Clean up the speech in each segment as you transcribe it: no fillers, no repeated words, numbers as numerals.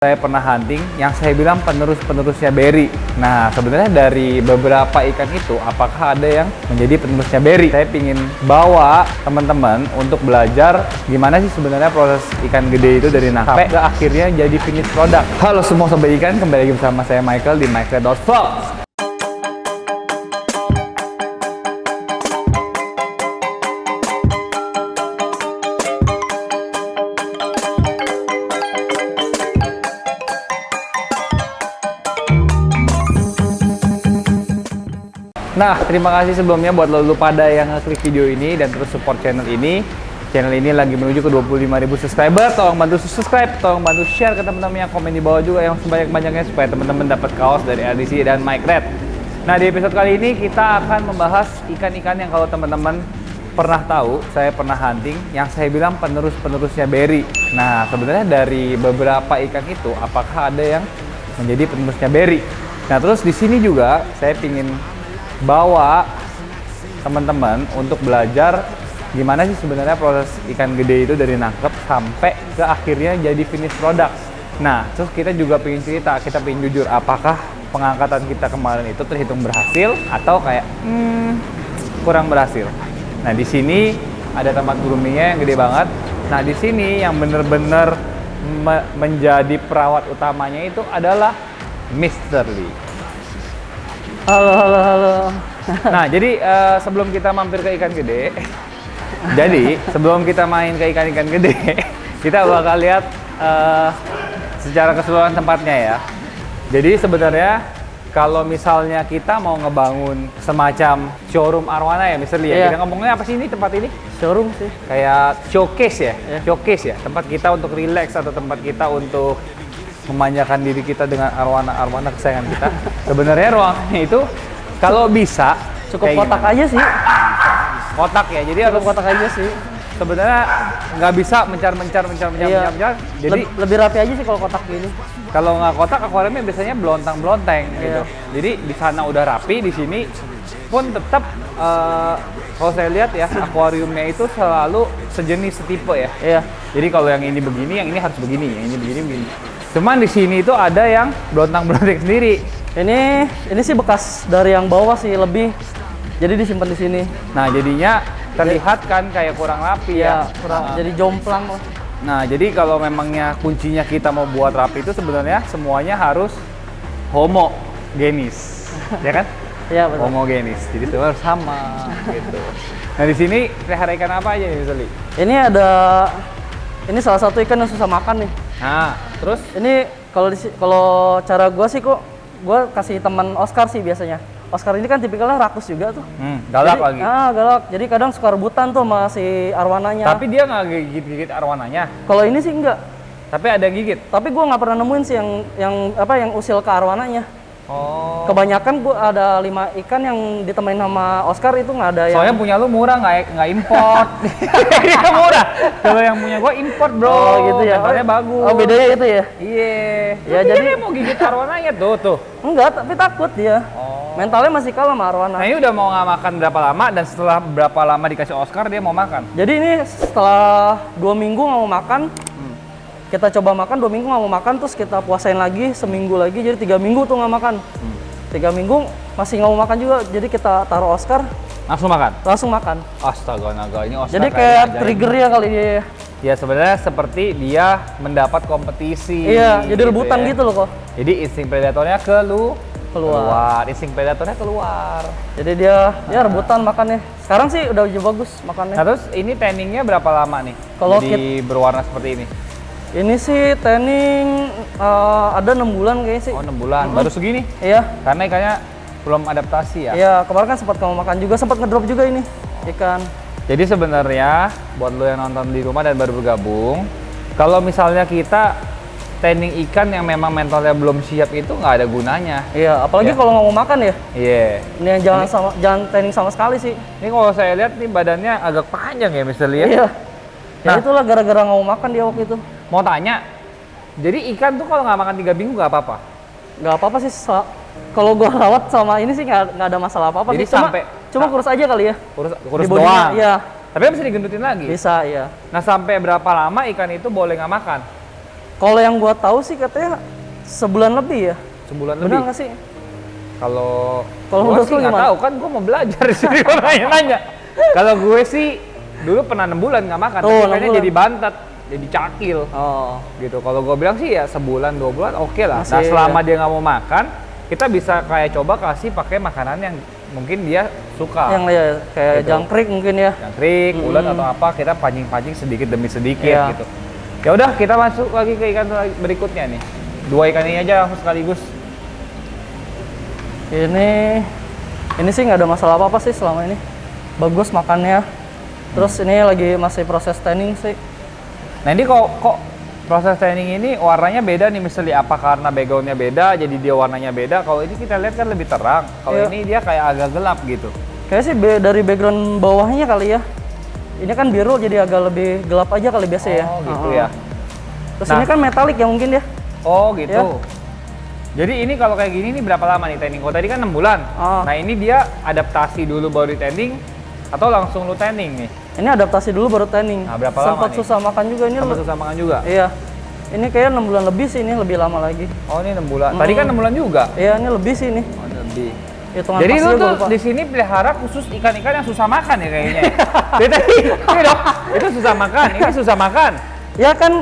Saya pernah hunting yang saya bilang penerusnya Berry. Nah, sebenarnya dari beberapa ikan itu, apakah ada yang menjadi penerusnya Berry? Saya ingin bawa teman-teman untuk belajar gimana sih sebenarnya proses ikan gede itu dari nangkap sampai akhirnya jadi finish product. Halo semua sobat ikan, kembali lagi bersama saya Michael di MichaelRed.vlogs. Nah, terima kasih sebelumnya buat lo pada yang ngeklik video ini dan terus support channel ini. Channel ini lagi menuju ke 25.000 subscriber. Tolong bantu subscribe, tolong bantu share ke teman-teman yang komen di bawah juga yang sebanyak-banyaknya supaya teman-teman dapat kaos dari RDC dan MichaelRed. Nah, di episode kali ini kita akan membahas ikan-ikan yang kalau teman-teman pernah tahu, saya pernah hunting yang saya bilang penerusnya Berry. Nah, sebenarnya dari beberapa ikan itu, apakah ada yang menjadi penerusnya Berry? Nah, terus di sini juga saya ingin bawa teman-teman untuk belajar gimana sih sebenarnya proses ikan gede itu dari nangkep sampai ke akhirnya jadi finish product. Nah, terus kita juga pengen cerita, kita pengen jujur apakah pengangkatan kita kemarin itu terhitung berhasil atau kayak kurang berhasil. Nah, di sini ada tempat groomingnya yang gede banget. Nah, di sini yang bener-bener menjadi perawat utamanya itu adalah Mr. Lee. Halo. Nah, jadi sebelum kita mampir ke ikan gede, sebelum kita main ke ikan-ikan gede, kita bakal lihat secara keseluruhan tempatnya ya. Jadi sebenarnya kalau misalnya kita mau ngebangun semacam showroom arwana ya, Mr. Lee, Iya. kita ngomongnya apa sih ini tempat ini? Showroom sih. Kayak showcase ya, Iya. showcase ya, tempat kita untuk relax atau tempat kita untuk memanjakan diri kita dengan arwana kesayangan kita. Sebenarnya ruangannya itu kalau bisa Cukup kotak aja sih. kotak ya, jadi harus Cukup kotak aja sih. sebenarnya nggak bisa mencar. Iya. Jadi lebih rapi aja sih kalau kotak gini. kalau nggak kotak akuariumnya biasanya belontang gitu. Iya. Jadi di sana udah rapi, di sini pun tetap kalau saya lihat ya akuariumnya itu selalu sejenis setipe ya. Iya. Jadi kalau yang ini begini, yang ini harus begini, yang ini begini. Cuman di sini itu ada yang belontang sendiri. Ini sih bekas dari yang bawah sih lebih. Jadi disimpan di sini. Nah, jadinya terlihat kan kayak kurang rapi ya. Kurang jadi jomplang lah. Nah, jadi kalau memangnya kuncinya kita mau buat rapi itu sebenarnya semuanya harus homogenis, ya kan? Iya, betul. Homogenis. Jadi semua harus sama gitu. Nah, di sini pelihara ikan apa aja nih, Soli? Ini salah satu ikan yang susah makan nih. Nah, terus Ini kalau cara gua sih gua kasih teman Oscar sih biasanya. Oscar ini kan tipikalnya rakus juga tuh. galak Jadi, lagi. Galak. Jadi kadang suka rebutan tuh sama si arwananya. Tapi dia nggak gigit-gigit arwananya. Kalau ini sih enggak. Tapi ada yang gigit. Tapi gua nggak pernah nemuin sih yang usil ke arwananya. Oh. Kebanyakan gua ada 5 ikan yang ditemenin sama Oscar itu nggak ada yang. Soalnya punya lu murah, nggak import. Dia murah. Kalau yang punya gua import, bro. Oh gitu ya. Mentalnya bagus. Oh bedanya itu ya. Iya. Ya, Tapi jadi- dia mau gigit arwananya tuh. Enggak, tapi takut dia. Oh. Mentalnya masih kalah sama arwana. Nah, ini udah mau nggak makan berapa lama dan setelah berapa lama dikasih Oscar dia mau makan? Jadi ini setelah 2 minggu nggak mau makan, kita coba makan 2 minggu nggak mau makan, terus kita puasain lagi seminggu lagi, jadi 3 minggu tuh nggak makan. 3 minggu masih nggak mau makan juga, jadi kita taruh Oscar, Langsung makan? langsung makan. Astaga naga, ini Oscar Jadi kayaknya kayak ajaib. triggernya kali dia. Ya sebenarnya seperti dia mendapat kompetisi. Iya, jadi rebutan ya. gitu loh kok. Jadi insting predatornya keluar. Insting predatornya keluar. Jadi dia rebutan makannya. Sekarang sih udah bagus makannya. Nah, terus ini tanningnya berapa lama nih? Kalau jadi berwarna seperti ini? Ini sih tanning ada 6 bulan kayaknya sih. Oh, 6 bulan. Baru segini? Iya. Karena ikannya belum adaptasi ya? Iya, kemarin kan sempat kamu makan juga, sempat ngedrop juga ini ikan. Jadi sebenarnya buat lo yang nonton di rumah dan baru bergabung, kalau misalnya kita tanning ikan yang memang mentalnya belum siap itu nggak ada gunanya. Iya, apalagi Ya. kalau nggak mau makan ya. Iya. Ini yang jangan tanning sama sekali sih. Ini kalau saya lihat nih badannya agak panjang ya, Mr. Lee. Iya. Ya Nah. itulah gara-gara nggak mau makan dia waktu itu. Mau tanya, jadi ikan tuh kalau nggak makan 3 minggu nggak apa-apa? Nggak apa-apa sih. Kalau gua rawat sama ini sih nggak ada masalah apa-apa. Jadi sih. cuma kurus aja kali ya. kurus Di bodinya, doang. Iya, Tapi kan bisa digendutin lagi. bisa iya. Nah, sampai berapa lama ikan itu boleh nggak makan? Kalau yang gua tahu sih katanya sebulan lebih ya. Sebulan Benar lebih. nggak sih? Kalau Kalau gue menurut sih lu nggak gimana? tahu kan, gue mau belajar di sini gua nanya-nanya. Kalau gue sih dulu pernah 6 bulan nggak makan, Oh, tapi 6 kayaknya bulan. jadi bantet, jadi cakil Oh. gitu. Kalau gue bilang sih ya sebulan 2 bulan oke lah. Nah Masih, selama ya. dia nggak mau makan, kita bisa kayak coba kasih pakai makanan yang mungkin dia suka. Yang ya kayak Gitu. jangkrik mungkin ya. Jangkrik, ulat atau apa, kita pancing-pancing sedikit demi sedikit Iya. gitu. Ya udah kita masuk lagi ke ikan berikutnya nih. 2 ikan ini aja langsung sekaligus. Ini sih nggak ada masalah apa-apa sih selama ini. Bagus makannya. Terus ini lagi masih proses tanning sih. Nah ini kok proses tanning ini warnanya beda nih, misalnya apa karena backgroundnya beda jadi dia warnanya beda. Kalau ini kita lihat kan lebih terang, kalau Iya. ini dia kayak agak gelap gitu. Kayaknya sih dari background bawahnya kali ya. Ini kan biru jadi agak lebih gelap aja kali biasa ya. Oh gitu Heeh. ya. Terus Nah. ini kan metalik ya mungkin ya. Oh gitu. Ya. Jadi ini kalau kayak gini nih berapa lama nih tanning? Kalau tadi kan 6 bulan. Ah. Nah ini dia adaptasi dulu baru di tanning atau langsung lu tanning nih? Ini adaptasi dulu baru tanning. Nah, berapa lama Sempat nih? susah makan juga ini. Sama susah makan juga? Iya. Ini kayak 6 bulan lebih sih, ini lebih lama lagi. Oh ini 6 bulan. Tadi kan 6 bulan juga? Iya, ini lebih sih ini. Oh lebih. Hitungan Jadi lu pastinya gua tuh lupa. di sini pelihara khusus ikan-ikan yang susah makan ya kayaknya. Jadi tadi ini dong, itu susah makan, ini susah makan. Ya kan,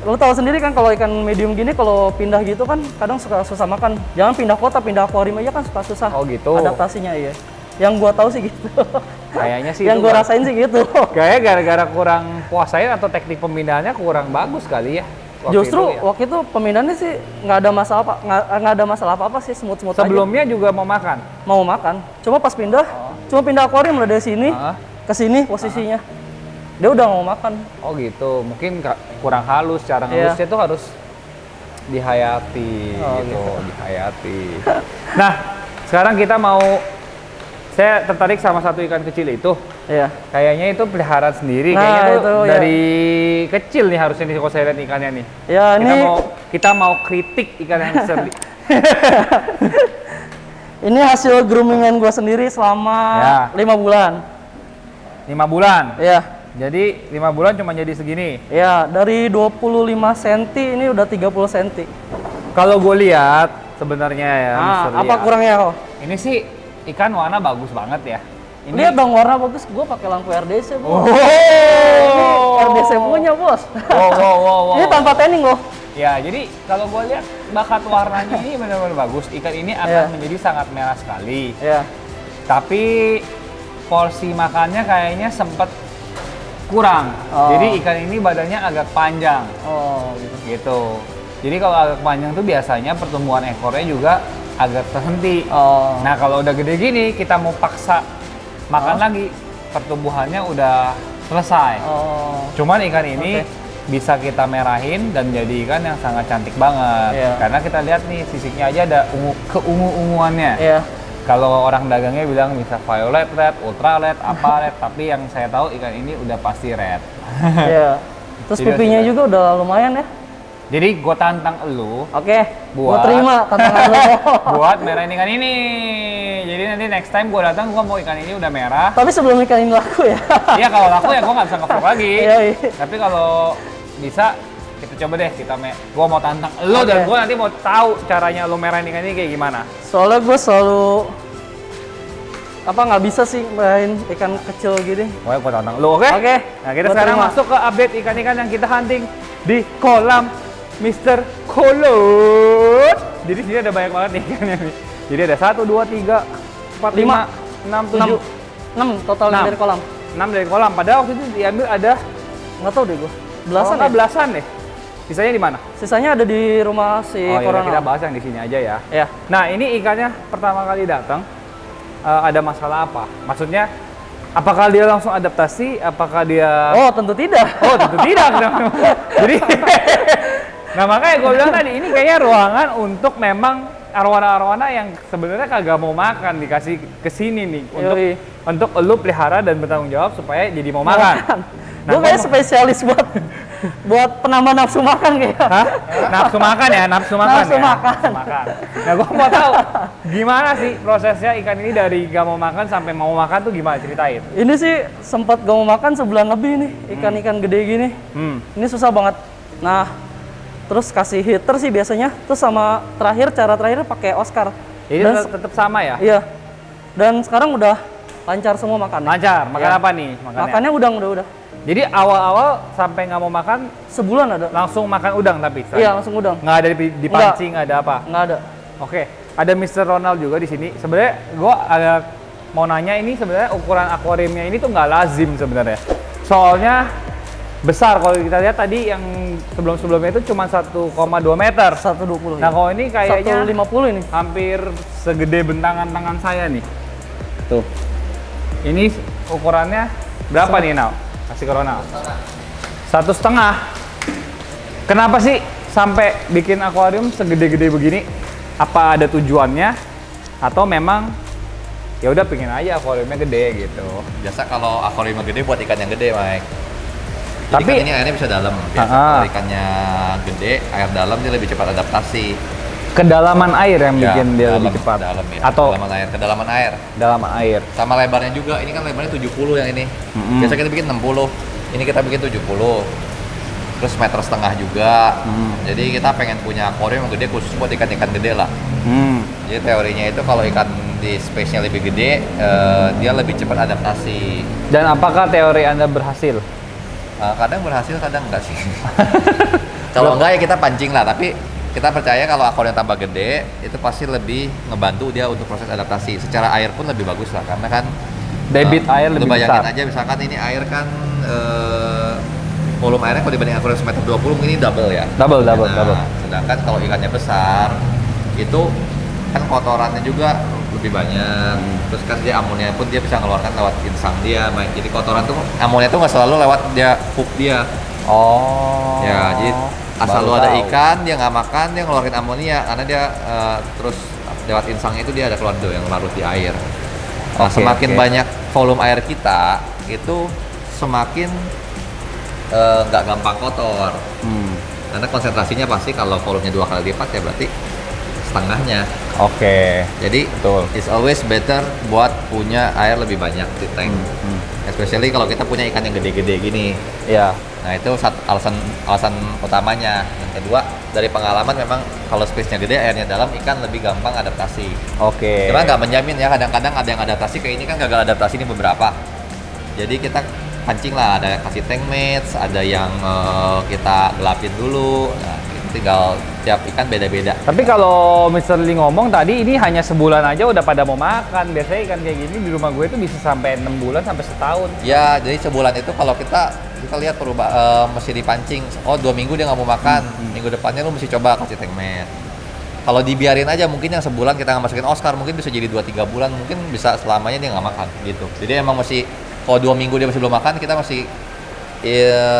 lo tahu sendiri kan kalau ikan medium gini kalau pindah gitu kan kadang suka susah makan. Jangan pindah kota, pindah akuarium aja kan suka susah. Oh, gitu. Adaptasinya iya. Yang gua tahu sih gitu. Kayaknya sih Yang itu gua kan. rasain sih gitu. Kayaknya gara-gara kurang puasain atau teknik pemindahannya kurang bagus kali ya. Justru itu ya. waktu itu pemindahannya sih nggak ada masalah nggak ada masalah apa-apa sih, smooth-smooth aja. Sebelumnya juga mau makan. Mau makan. Cuma pas pindah, cuma pindah akuarium lah dari sini Ah. ke sini posisinya. Dia udah nggak mau makan. Oh gitu, mungkin kurang halus, cara Iya. halusnya tuh harus dihayati Oh, gitu, dihayati. Nah, sekarang kita saya tertarik sama satu ikan kecil itu. Iya. Kayaknya itu peliharaan sendiri, Nah, kayaknya tuh itu, ya. dari kecil nih harusnya nih kalau saya lihat ikannya nih. Ya Kita mau kritik ikan yang seri. ini hasil groomingan gua sendiri selama Ya. 5 bulan. 5 bulan. Ya. Jadi 5 bulan cuma jadi segini. Ya, dari 25 cm ini udah 30 cm. Kalau gue lihat sebenarnya ya, Mr. apa Ria, kurangnya kok? ini sih ikan warna bagus banget ya. Ini Lihat dong warna bagus, gua pakai lampu RDC, Bos. Oh. RDC punya, Bos. Wow. Ini tanpa tanning loh. Ya, jadi kalau gue lihat bakat warnanya ini benar-benar bagus. Ikan ini akan Iya. menjadi sangat merah sekali. Ya. Tapi porsi makannya kayaknya sempat kurang. Oh. Jadi ikan ini badannya agak panjang Oh, gitu. gitu. Jadi kalau agak panjang tuh biasanya pertumbuhan ekornya juga agak terhenti. Oh. Nah kalau udah gede gini kita mau paksa makan lagi, pertumbuhannya udah selesai. Oh. Cuman ikan ini Oke. bisa kita merahin dan jadi ikan yang sangat cantik banget. Iya. Karena kita lihat nih sisiknya aja ada keungu-unguannya. Iya. Kalau orang dagangnya bilang bisa violet red, ultra red, apa red, tapi yang saya tahu ikan ini udah pasti red. Iya. Terus Jadi pipinya harus- juga udah lumayan ya. Jadi gue tantang elu Oke. Gua Buat- terima tantangan lo. buat merahin ikan ini. Jadi nanti next time gue datang gue mau ikan ini udah merah. Tapi sebelum ikan ini laku ya. Iya kalau laku ya gue nggak bisa nge-vlog lagi. Iya, iya. Tapi kalau bisa kita coba deh gue mau tantang lo Oke. dan gue nanti mau tahu caranya lo merahin ikan ini kayak gimana. Soalnya gue selalu nggak bisa sih main ikan kecil gini. Gue tantang lo, oke? Oke. Nah kita Gua sekarang terima. masuk ke update ikan-ikan yang kita hunting di kolam Mr. Kolot. Jadi sini ada banyak banget nih ikannya nih. Jadi ada 1, 2, 3, 4, 5, 6, 7, 6 total yang 6. dari kolam. 6 dari kolam. Padahal waktu itu diambil ada Nggak tahu deh gue. Belasan kalau nggak ya? belasan deh. Sisanya di mana? Sisanya ada di rumah si Oh iya, Corona. kita bahas yang di sini aja ya. Ya. Nah ini ikannya pertama kali datang ada masalah apa? Maksudnya apakah dia langsung adaptasi? Apakah dia? Oh tentu tidak. Oh tentu tidak. Jadi, nah makanya gue bilang tadi ini kayaknya ruangan untuk memang arwana-arwana yang sebenarnya kagak mau makan dikasih ke sini nih Yoi. untuk lu pelihara dan bertanggung jawab supaya jadi mau makan. Gue kayak spesialis buat penambah nafsu makan kayak. Hah? Nafsu makan ya, nafsu makan Nafsu ya. makan. Nafsu makan. Nah, gua mau tahu gimana sih prosesnya ikan ini dari gak mau makan sampai mau makan tuh gimana, ceritain. Ini sih sempat gak mau makan sebulan lebih nih ikan-ikan gede gini. Hmm. Ini susah banget. Nah terus kasih heater sih biasanya, terus sama cara terakhir pakai Oscar. Jadi Dan tetap sama ya? Iya. Dan sekarang udah lancar semua makannya. Lancar. Makan Iya. apa nih? Makannya udang udah. Jadi awal-awal sampai nggak mau makan Sebulan ada. langsung makan udang tapi? Iya, langsung udang. Nggak ada dipancing, nggak ada apa? Nggak ada. Oke, ada Mr. Ronald juga di sini. Sebenarnya gua agak mau nanya ini sebenarnya ukuran akuariumnya ini tuh nggak lazim sebenarnya. Soalnya besar kalau kita lihat tadi yang sebelum-sebelumnya itu cuma 1,2 meter. 120. Nah, kalau ini kayaknya 150 ini. hampir segede bentangan tangan saya nih. Tuh. Ini ukurannya berapa nih, Nal? Kasih ke Ronald. 1,5. Kenapa sih sampai bikin akuarium segede-gede begini? Apa ada tujuannya? Atau memang ya udah pengen aja akuariumnya gede gitu. Biasa kalau akuarium gede buat ikan yang gede, Mike. Jadi Tapi kan ini airnya bisa dalam. Biasa kalau ikannya gede, air dalam dia lebih cepat adaptasi. kedalaman air yang Ya, bikin dia dalam, lebih cepat. Dalam ya. Atau kedalaman air. kedalaman air. Sama lebarnya juga. Ini kan lebarnya 70 yang ini. Mm-mm. Biasa kita bikin 60. Ini kita bikin 70. Terus 1,5 meter juga. Jadi kita pengen punya akuarium yang gede khusus buat ikan-ikan gede lah. Jadi teorinya itu kalau ikan di space-nya lebih gede, dia lebih cepat adaptasi. Dan apakah teori Anda berhasil? Kadang berhasil, kadang enggak sih. Kalau enggak ya kita pancing lah, tapi kita percaya kalau akuarium tambah gede, itu pasti lebih ngebantu dia untuk proses adaptasi. Secara air pun lebih bagus lah, karena kan Debit air lu lebih bayangin besar. aja misalkan ini air kan volume airnya kalau dibanding akuarium 1,20 meter mungkin ini double ya. Double. Sedangkan kalau ikannya besar, itu kan kotorannya juga lebih banyak. Terus kan dia amonia pun dia bisa ngeluarkan lewat insang dia. Jadi kotoran tuh amonia tuh nggak selalu lewat dia pup dia. Oh. Ya, jadi asal baru lu ada tahu. ikan, dia nggak makan, dia ngeluarin amonia karena dia terus lewat insangnya itu dia ada keluar tuh yang larut di air. Nah, Oke, semakin oke. banyak volume air kita, itu semakin nggak gampang kotor. Karena konsentrasinya pasti kalau volumenya 2 kali lipat ya berarti setengahnya. Oke. Jadi Betul. it's always better buat punya air lebih banyak di tank. Especially kalau kita punya ikan yang gede-gede gini. Iya. Nah itu alasan utamanya. Yang kedua dari pengalaman memang kalau space-nya gede airnya dalam ikan lebih gampang adaptasi. Oke. Cuma nggak menjamin ya, kadang-kadang ada yang adaptasi kayak ini kan gagal adaptasi ini beberapa. Jadi kita pancing lah, ada kasih tank mates, ada yang kita gelapin dulu. Nah, itu tinggal tiap ikan beda-beda. Tapi kalau Mr. Lee ngomong tadi ini hanya sebulan aja udah pada mau makan. Biasanya ikan kayak gini di rumah gue itu bisa sampai 6 bulan sampai setahun. Ya, jadi sebulan itu kalau kita lihat mesti dipancing. Oh, 2 minggu dia nggak mau makan. Minggu depannya lu mesti coba kasih tank mat. Kalau dibiarin aja mungkin yang sebulan kita nggak masukin Oscar mungkin bisa jadi 2-3 bulan, mungkin bisa selamanya dia nggak makan gitu. Jadi emang mesti kalau 2 minggu dia masih belum makan, kita masih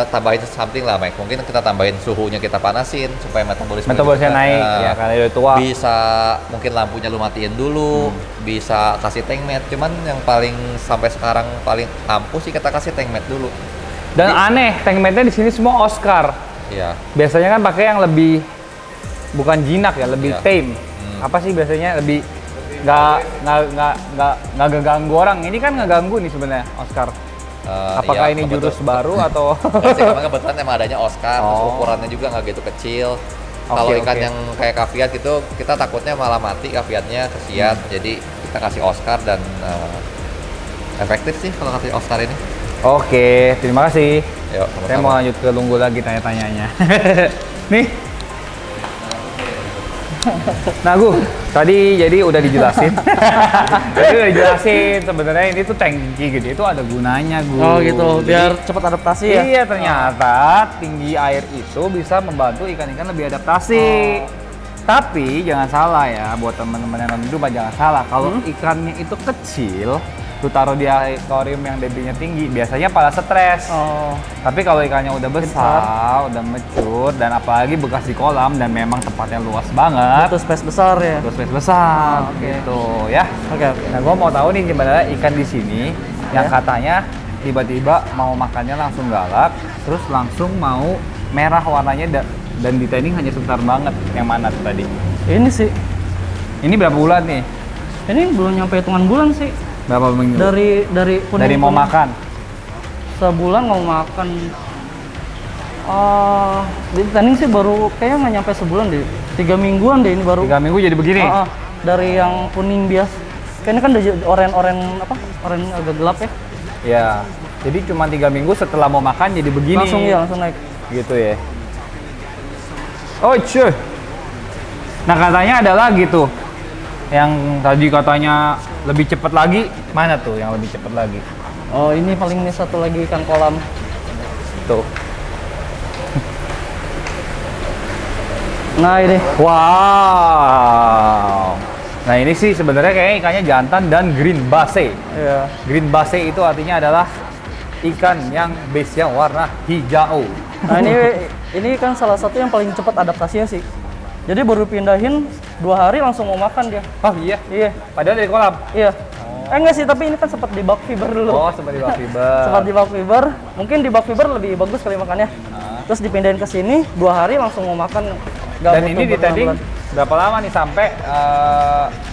tambahin something lah, Mike. Mungkin kita tambahin suhunya, kita panasin supaya metabolisme Metabolisme kita, naik ya karena udah tua. bisa mungkin lampunya lu matiin dulu, bisa kasih tank mat. Cuman yang paling sampai sekarang paling ampuh sih kita kasih tank mat dulu. Dan aneh, tank matnya di sini semua Oscar. Iya. Biasanya kan pakai yang lebih bukan jinak ya, lebih Iya. tame. Apa sih biasanya lebih nggak ganggu orang. Ini kan ngeganggu nih sebenarnya Oscar. Apakah Iya, ini jurus baru atau? Nggak sih, karena kebetulan emang adanya Oscar, terus Oh. ukurannya juga nggak gitu kecil. Oke, Kalau ikan oke. yang kayak kaviat gitu, kita takutnya malah mati kaviatnya, kesian. Jadi kita kasih Oscar dan efektif sih kalau kasih Oscar ini. Oke, terima kasih. Yuk, Saya mau lanjut ke Lunggu lagi tanya-tanyanya. Nih. Nah, Gu, tadi jadi udah dijelasin. Tadi udah dijelasin sebenarnya ini tuh tangki gede itu ada gunanya, Gu. Oh gitu, Jadi- biar cepat adaptasi ya. Iya, ternyata tinggi air itu bisa membantu ikan-ikan lebih adaptasi. Tapi jangan salah ya, buat teman-teman yang nonton di rumah jangan salah. Kalau ikannya itu kecil, lu taruh di akuarium yang debitnya tinggi, biasanya pada stres. Oh, Tapi kalau ikannya udah besar, udah mature, dan apalagi bekas di kolam dan memang tempatnya luas banget, itu space besar ya. terus space besar, Oke. gitu ya. Oke, oke. Nah, gua mau tahu nih gimana ikan di sini yang Ya. katanya tiba-tiba mau makannya langsung galak, terus langsung mau merah warnanya dan di tanning hanya sebentar banget. Yang mana tuh tadi? Ini sih, Ini berapa bulan nih? ini belum nyampe hitungan bulan sih. Berapa minggu? Dari kuning, Dari mau kuning. makan? Sebulan mau makan. Di tanning sih baru kayaknya nggak nyampe sebulan deh. 3 mingguan deh ini baru. 3 minggu jadi begini? Dari yang kuning bias. Kayaknya kan udah oren apa? Oren agak gelap ya. Ya. Jadi cuma 3 minggu setelah mau makan jadi begini. Langsung naik. Gitu ya. Oh cuy. Nah katanya ada lagi tuh. Yang tadi katanya lebih cepat lagi. Mana tuh yang lebih cepat lagi? Oh ini paling ini satu lagi ikan kolam. Tuh. Nah ini. Wow. Nah ini sih sebenarnya kayaknya ikannya jantan dan green base. Iya. Green base itu artinya adalah ikan yang base-nya warna hijau. Nah ini kan salah satu yang paling cepat adaptasinya sih. Jadi baru pindahin 2 hari langsung mau makan dia. Oh iya? Iya. Padahal dari kolam? Iya. Enggak sih, tapi ini kan sempat di bak fiber dulu. Oh, sempat di bak fiber. Sempat di bak fiber. Mungkin di bak fiber lebih bagus kali makannya. Terus dipindahin ke sini 2 hari langsung mau makan. Dan ini di tanding berapa lama nih sampai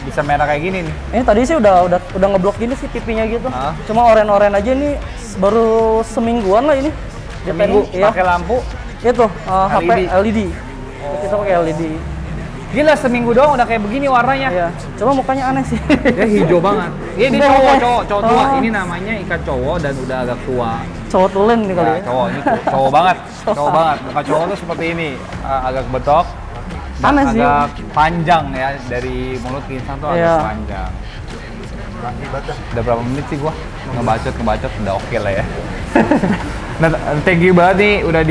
bisa merah kayak gini nih? Ini tadi sih udah ngeblok gini sih pipinya gitu. Cuma oren-oren aja nih baru semingguan lah ini. Seminggu pakai lampu? Itu HP LED. Kita pakai LED. Gila, seminggu doang udah kayak begini warnanya. Iya. Cuma mukanya aneh sih. Dia hijau banget. Iya, dia cowok tua. Ini namanya ikan cowok dan udah agak tua. Cowok tulen nih kali ya. Cowok ini cowok banget. Cowok banget. Muka cowok tuh seperti ini, agak betok. Aneh sih. Agak panjang ya, dari mulut ke insang tuh agak panjang. Udah berapa menit sih gua? Ngebacot udah oke lah ya. Nah, thank you banget nih udah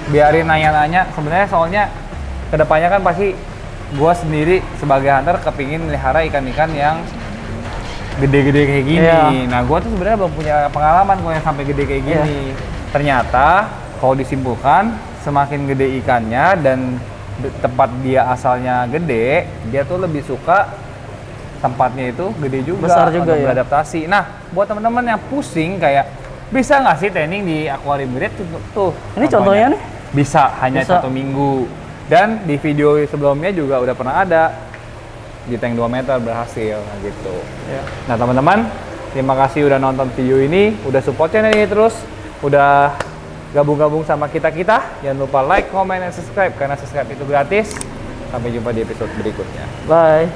biarin nanya-nanya. Sebenarnya soalnya kedepannya kan pasti gua sendiri sebagai hunter kepingin melihara ikan-ikan yang gede-gede kayak gini. Nah, gua tuh sebenarnya belum punya pengalaman gua yang sampai gede kayak gini. Ternyata kalau disimpulkan semakin gede ikannya dan tempat dia asalnya gede, dia tuh lebih suka tempatnya itu gede juga, besar juga ya, beradaptasi. Nah, buat teman-teman yang pusing kayak bisa nggak sih training di aquarium grade tuh? Ini contohnya nih. Bisa, hanya 1 minggu. Dan di video sebelumnya juga udah pernah ada di tank 2 meter berhasil gitu. Ya. Nah teman-teman, terima kasih udah nonton video ini, udah support channel ini terus, udah gabung-gabung sama kita-kita. Jangan lupa like, comment, dan subscribe karena subscribe itu gratis. Sampai jumpa di episode berikutnya. Bye.